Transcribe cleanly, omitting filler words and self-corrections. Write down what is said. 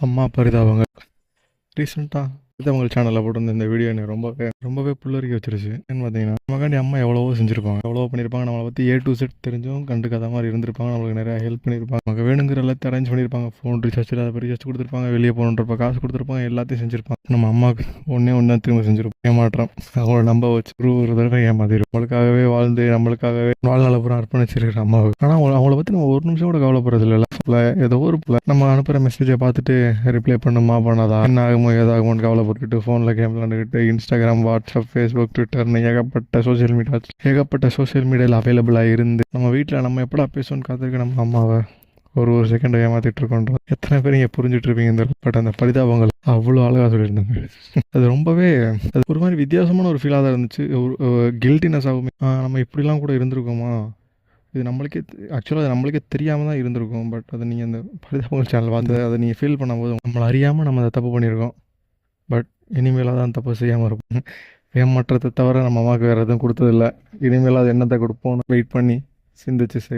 அம்மா பரிதாபங்கள். ரீசெண்டாக பரிதாபங்கள் சேனலில் போட்டிருந்த இந்த வீடியோ எனக்கு ரொம்பவே புல்லரிக்க வச்சிருச்சு. ஏன்னு பார்த்தீங்கன்னா, நமக்காண்டி அம்மா எவ்வளவோ செஞ்சுருப்பாங்க, எவ்வளவோ பண்ணியிருப்பாங்க. நம்மளை பற்றி A to Z தெரிஞ்சும் கண்டுக்காத மாதிரி இருந்திருப்பாங்க. நம்மளுக்கு நிறையா ஹெல்ப் பண்ணியிருப்பாங்க. நமக்கு வேணுங்கிற எல்லாத்தையும் அரேஞ்ச் பண்ணியிருப்பாங்க. ஃபோன் ரீசார்ஜ் அதை ரீசார்ஜ் கொடுத்துருப்பாங்க, வெளியே போகணுன்றப்ப காசு கொடுத்துருப்பாங்க, எல்லாத்தையும் செஞ்சுருப்பாங்க. நம்ம அம்மாவுக்கு ஒன்றே தான் திரும்ப செஞ்சுருப்போம், ஏமாற்றம். அவங்கள நம்ப வச்சு ஒரு தடவை ஏமாத்திடும். நம்மளுக்காகவே வாழ்ந்து நம்மளுக்காகவே வாழ்நாள பூரா அர்ப்பணிச்சிருக்கிற அம்மாவுக்கு. ஆனால் அவங்கள பற்றி நம்ம ஒரு நிமிஷம் கூட கவலைப்படுறது இல்லை. ஏதோ ஒரு நம்ம அனுப்புகிற மெசேஜை பார்த்துட்டு ரிப்ளை பண்ணுமா பண்ணாதா, என்ன ஆகுமோ ஏதாகுமோன்னு கவலைப்பட்டுக்கிட்டு ஃபோனில் கேம் விளாண்டுக்கிட்டு Instagram, WhatsApp, Facebook, Twitterன்னு ஏகப்பட்ட சோஷியல் மீடியாவில் அவைலபிளாக இருந்து நம்ம வீட்டில் நம்ம எப்படா பேசுவோன்னு காத்திருக்க நம்ம அம்மாவை ஒரு செகண்டை ஏமாத்திட்டு இருக்கோன்றோம். எத்தனை பேர் இங்கே புரிஞ்சுட்டு இருப்பீங்க இந்த. பட் அந்த பரிதாபங்கள் அவ்வளோ அழகாக சொல்லியிருந்தாங்க. அது ஒரு மாதிரி வித்தியாசமான ஒரு ஃபீலாக தான் இருந்துச்சு. ஒரு கில்ட்டினஸ் ஆகுமே, நம்ம இப்படிலாம் கூட இருந்திருக்கோமா, இது நம்மளுக்கே தெரியாமல் தான் இருந்திருக்கும். பட் அதை நீங்கள் அந்த பரிதாபங்கள் சேனல் பார்த்து அதை நீங்கள் ஃபீல் பண்ணும்போது நம்மளை அறியாமல் நம்ம அதை தப்பு பண்ணியிருக்கோம். பட் இனிமேலாக தான் தப்பு செய்யாமல் இருப்போம். ஏமாற்றத்தை தவிர நம்ம அம்மாவுக்கு வேறு எதுவும் கொடுத்ததில்லை. இனிமேல் அது என்னத்தை கொடுப்போம்னு வெயிட் பண்ணி சிந்திச்சு செய்வோம்.